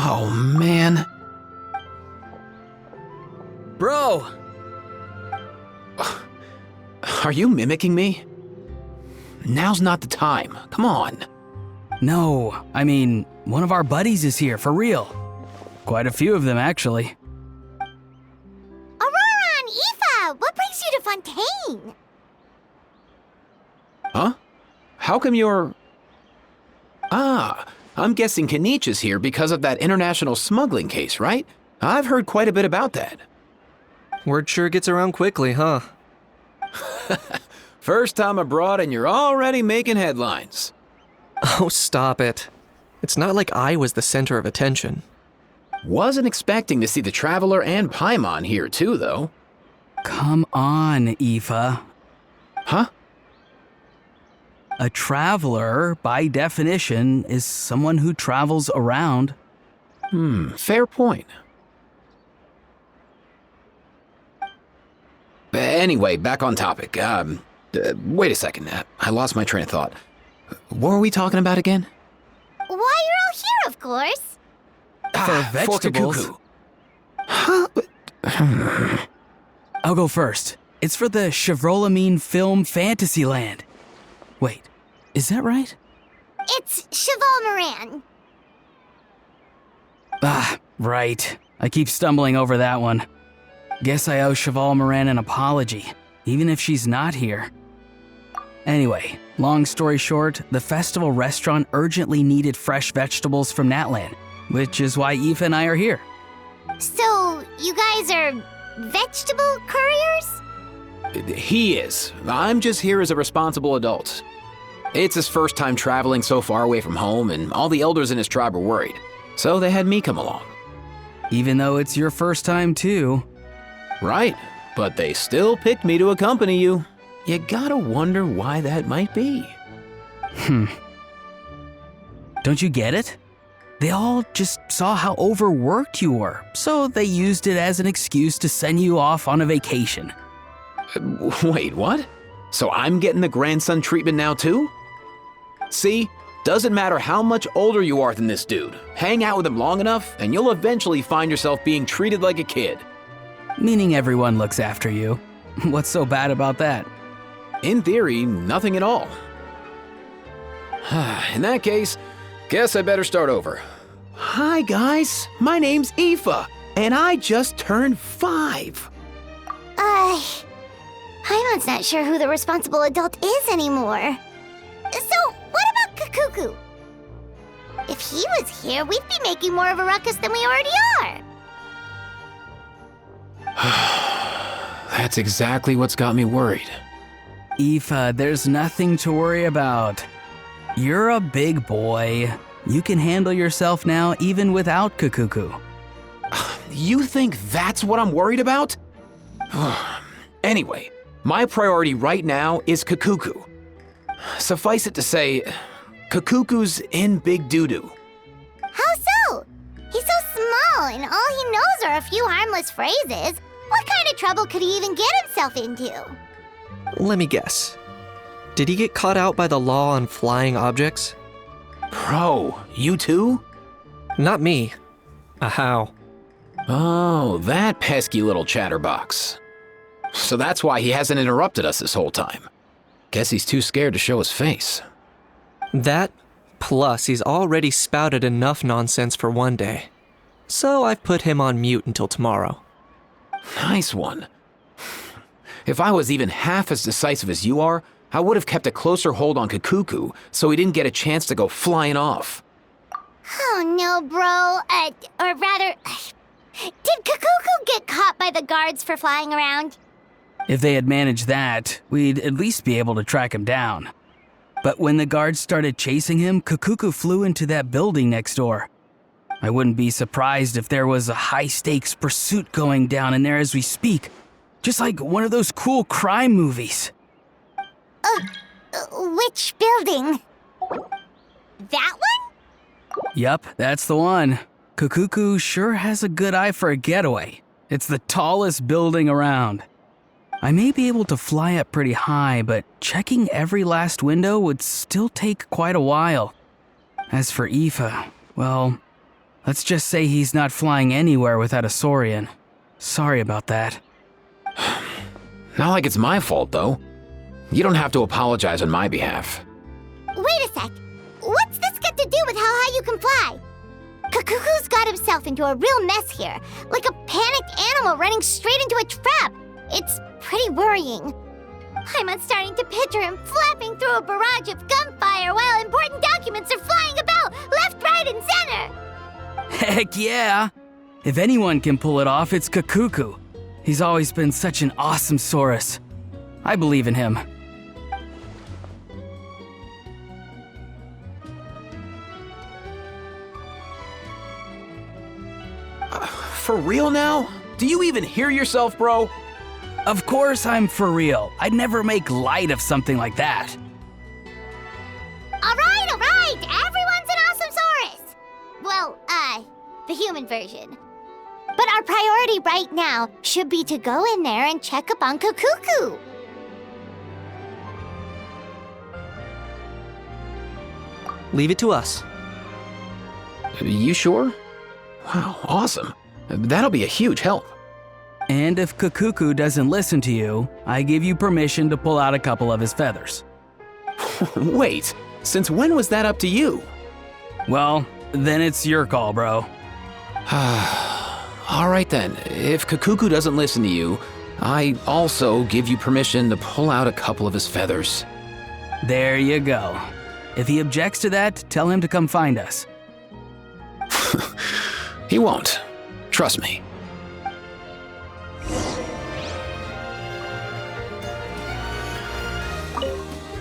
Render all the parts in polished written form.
Oh, man. Bro! Are you mimicking me? Now's not the time. Come on. No, I mean, one of our buddies is here, for real. Quite a few of them, actually. Aurora and Aoife, what brings you to Fontaine? Huh? How come you're... Ah, I'm guessing Kanich is here because of that international smuggling case, right? I've heard quite a bit about that. Word sure gets around quickly, huh? First time abroad and you're already making headlines. Oh, stop it. It's not like I was the center of attention. Wasn't expecting to see the Traveler and Paimon here too, though. Come on, Aoife. Huh? A traveler, by definition, is someone who travels around. Fair point. Anyway, back on topic. Wait a second. I lost my train of thought. What were we talking about again? Why, you're all here, of course. For vegetables. Huh? I'll go first. It's for the Chevrolamine Film Fantasyland. Wait, is that right? It's Cheval Moran. Ah, right. I keep stumbling over that one. Guess I owe Cheval Moran an apology, even if she's not here. Anyway, long story short, the festival restaurant urgently needed fresh vegetables from Natlan, which is why Aoife and I are here. So, you guys are vegetable couriers? He is. I'm just here as a responsible adult. It's his first time traveling so far away from home, and all the elders in his tribe were worried. So they had me come along. Even though it's your first time too. Right, but they still picked me to accompany you. You gotta wonder why that might be. Don't you get it? They all just saw how overworked you were, so they used it as an excuse to send you off on a vacation. Wait, what? So I'm getting the grandson treatment now too? See? Doesn't matter how much older you are than this dude. Hang out with him long enough, and you'll eventually find yourself being treated like a kid. Meaning everyone looks after you. What's so bad about that? In theory, nothing at all. In that case, guess I better start over. Hi guys, my name's Aoife, and I just turned 5. Paimon's not sure who the responsible adult is anymore. So, what about Kakuku? If he was here, we'd be making more of a ruckus than we already are. That's exactly what's got me worried. Aoife, there's nothing to worry about. You're a big boy. You can handle yourself now even without Kakuku. You think that's what I'm worried about? Anyway, my priority right now is Kakuku. Suffice it to say, Kakuku's in big doo-doo. How so? He's so small, and all he knows are a few harmless phrases. What kind of trouble could he even get himself into? Let me guess. Did he get caught out by the law on flying objects? Bro, you too? Not me. How? Oh, that pesky little chatterbox. So that's why he hasn't interrupted us this whole time. Guess he's too scared to show his face. That, plus he's already spouted enough nonsense for one day. So I've put him on mute until tomorrow. Nice one. If I was even half as decisive as you are, I would have kept a closer hold on Kakuku so he didn't get a chance to go flying off. Oh no, bro. Or rather, did Kakuku get caught by the guards for flying around? If they had managed that, we'd at least be able to track him down. But when the guards started chasing him, Kakuku flew into that building next door. I wouldn't be surprised if there was a high-stakes pursuit going down in there as we speak. Just like one of those cool crime movies. Which building? That one? Yup, that's the one. Kakuku sure has a good eye for a getaway. It's the tallest building around. I may be able to fly up pretty high, but checking every last window would still take quite a while. As for Aoife, well, Let's just say he's not flying anywhere without a Saurian. Sorry about that. Not like it's my fault, though. You don't have to apologize on my behalf. Wait a sec. What's this got to do with how high you can fly? Kakuku's got himself into a real mess here, like a panicked animal running straight into a trap. It's pretty worrying. I'm starting to picture him flapping through a barrage of gunfire while important documents are flying about left, right, and center. Heck yeah! If anyone can pull it off, it's Kakuku. He's always been such an awesome Saurus. I believe in him. For real now? Do you even hear yourself, bro? Of course I'm for real. I'd never make light of something like that. All right, everyone's an awesome Saurus. Well, the human version. But our priority right now should be to go in there and check up on Kakuku. Leave it to us. You sure? Wow, awesome. That'll be a huge help. And if Kakuku doesn't listen to you, I give you permission to pull out a couple of his feathers. Wait, since when was that up to you? Well, then it's your call, bro. All right then, if Kakuku doesn't listen to you, I also give you permission to pull out a couple of his feathers. There you go. If he objects to that, tell him to come find us. He won't. Trust me.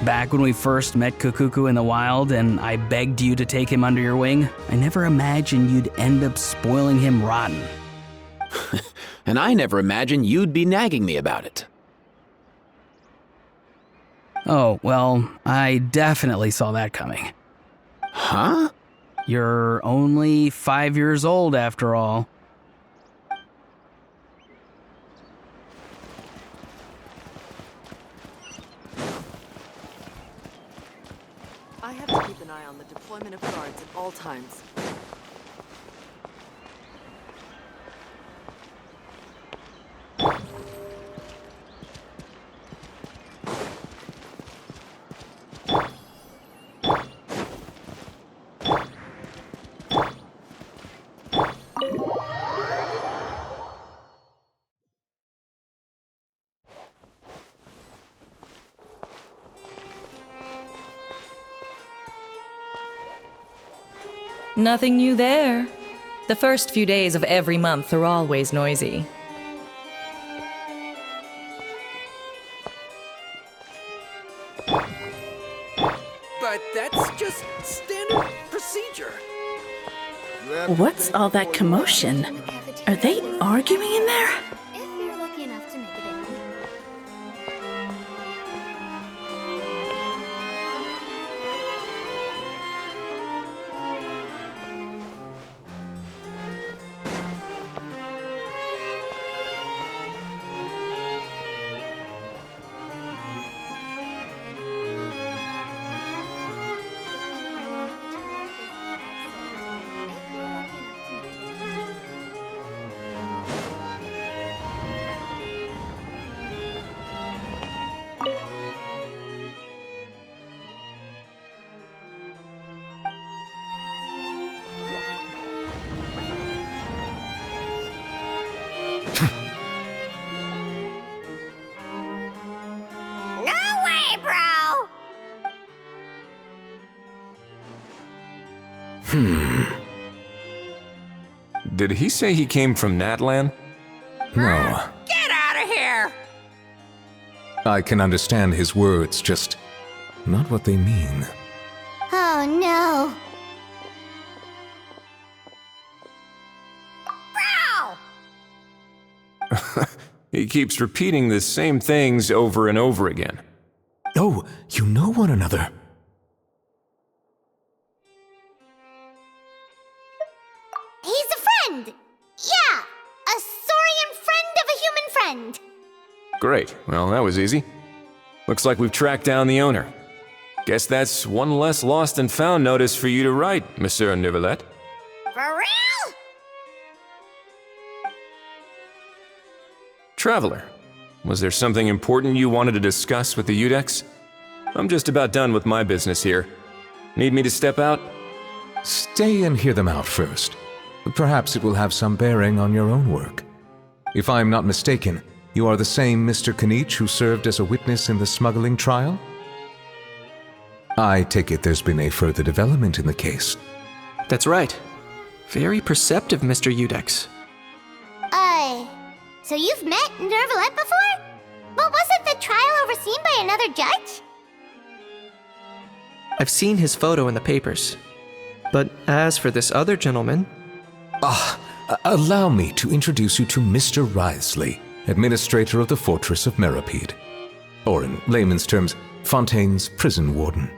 Back when we first met Kakuku in the wild and I begged you to take him under your wing, I never imagined you'd end up spoiling him rotten. And I never imagined you'd be nagging me about it. Oh, well, I definitely saw that coming. Huh? You're only 5 years old after all. I have to keep an eye on the deployment of guards at all times. Nothing new there. The first few days of every month are always noisy. But that's just standard procedure. What's all that commotion? Are they arguing in there? If you're lucky enough to make it in. No way, bro! Did he say he came from Natlan? No. Get out of here! I can understand his words, just not what they mean. Oh no. Bro! He keeps repeating the same things over and over again. Oh, you know one another. He's a friend! Yeah! A Saurian friend of a human friend! Great, well, that was easy. Looks like we've tracked down the owner. Guess that's one less lost and found notice for you to write, Monsieur Neuvillette. For real? Traveler, was there something important you wanted to discuss with the Udex? I'm just about done with my business here. Need me to step out? Stay and hear them out first. Perhaps it will have some bearing on your own work. If I'm not mistaken, you are the same Mr. Kanich who served as a witness in the smuggling trial? I take it there's been a further development in the case. That's right. Very perceptive, Mr. Udex. So you've met Nervalette before? But wasn't the trial overseen by another judge? I've seen his photo in the papers. But as for this other gentleman... Allow me to introduce you to Mr. Wriothesley, administrator of the Fortress of Meripede. Or in layman's terms, Fontaine's prison warden.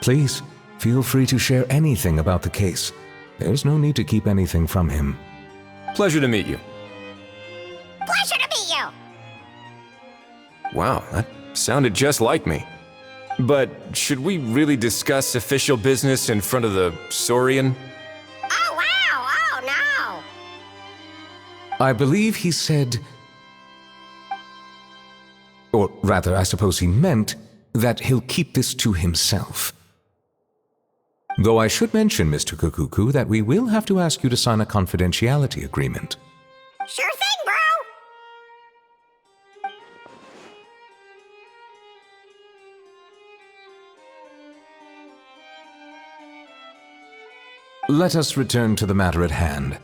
Please, feel free to share anything about the case. There's no need to keep anything from him. Pleasure to meet you. Pleasure to meet you! Wow, that sounded just like me. But should we really discuss official business in front of the Saurian? Oh, wow! Oh, no! I believe he said... Or rather, I suppose he meant that he'll keep this to himself. Though I should mention, Mr. Kukuku, that we will have to ask you to sign a confidentiality agreement. Sure thing, bro! Let us return to the matter at hand.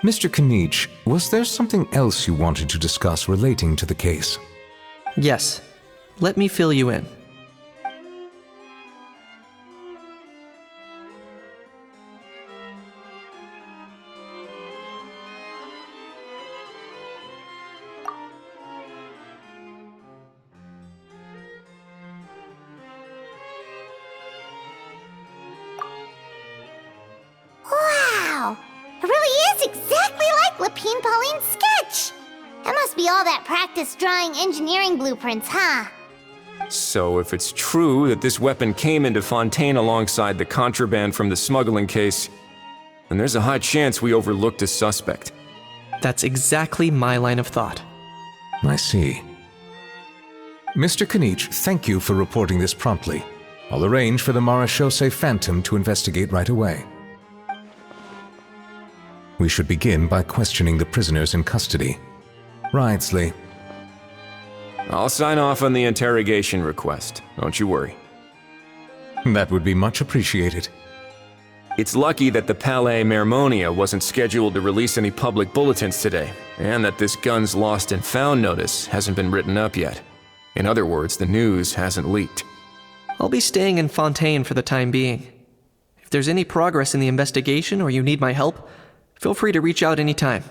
Mr. Kanich, was there something else you wanted to discuss relating to the case? Yes. Let me fill you in. Wow! It really is exactly like Lapine Pauline's sketch! That must be all that practice drawing engineering blueprints, huh? So if it's true that this weapon came into Fontaine alongside the contraband from the smuggling case, then there's a high chance we overlooked a suspect. That's exactly my line of thought. I see. Mr. Kanich, thank you for reporting this promptly. I'll arrange for the Marechaussee Phantom to investigate right away. We should begin by questioning the prisoners in custody. Wriothesley. I'll sign off on the interrogation request, don't you worry. That would be much appreciated. It's lucky that the Palais Mermonia wasn't scheduled to release any public bulletins today, and that this Guns Lost and Found notice hasn't been written up yet. In other words, the news hasn't leaked. I'll be staying in Fontaine for the time being. If there's any progress in the investigation or you need my help, feel free to reach out anytime.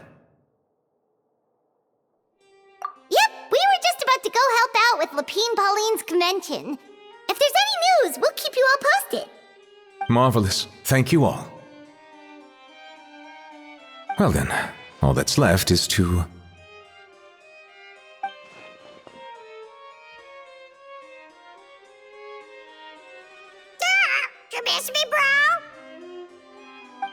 Yep, we were just about to go help out with Lapine Pauline's convention. If there's any news, we'll keep you all posted. Marvelous. Thank you all. Well then, all that's left is to... You miss me, bro?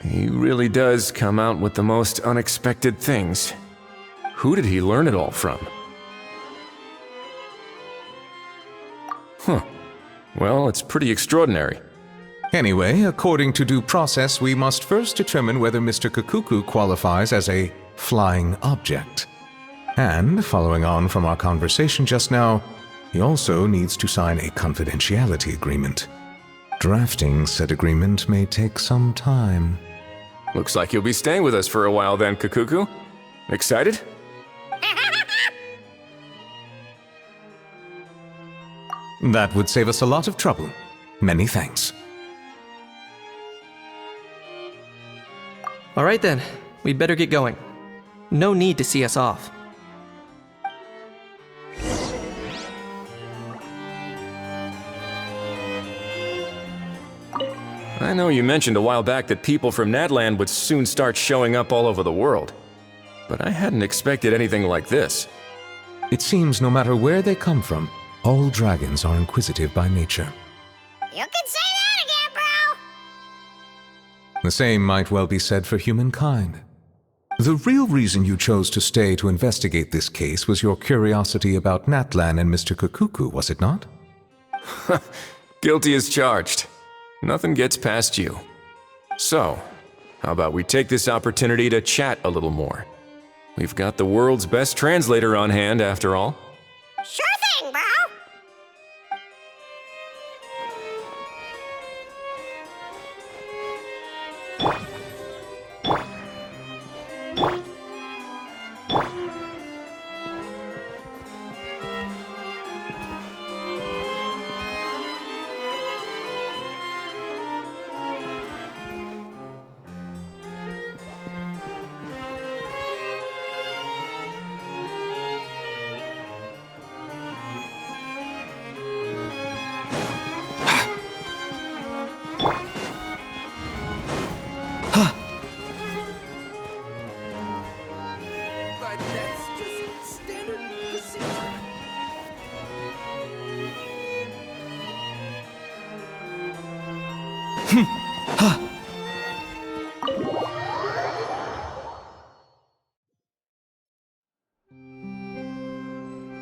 He really does come out with the most unexpected things. Who did he learn it all from? Huh. Well, it's pretty extraordinary. Anyway, according to due process, we must first determine whether Mr. Kukuku qualifies as a flying object. And, following on from our conversation just now, he also needs to sign a confidentiality agreement. Drafting said agreement may take some time. Looks like you'll be staying with us for a while then, Kukuku. Excited? That would save us a lot of trouble. Many thanks. All right then, we'd better get going. No need to see us off. I know you mentioned a while back that people from Nadland would soon start showing up all over the world. But I hadn't expected anything like this. It seems no matter where they come from, all dragons are inquisitive by nature. You can say that again, bro! The same might well be said for humankind. The real reason you chose to stay to investigate this case was your curiosity about Natlan and Mr. Kukuku, was it not? Guilty as charged. Nothing gets past you. So, how about we take this opportunity to chat a little more? We've got the world's best translator on hand, after all. Sure thing, bro! But that's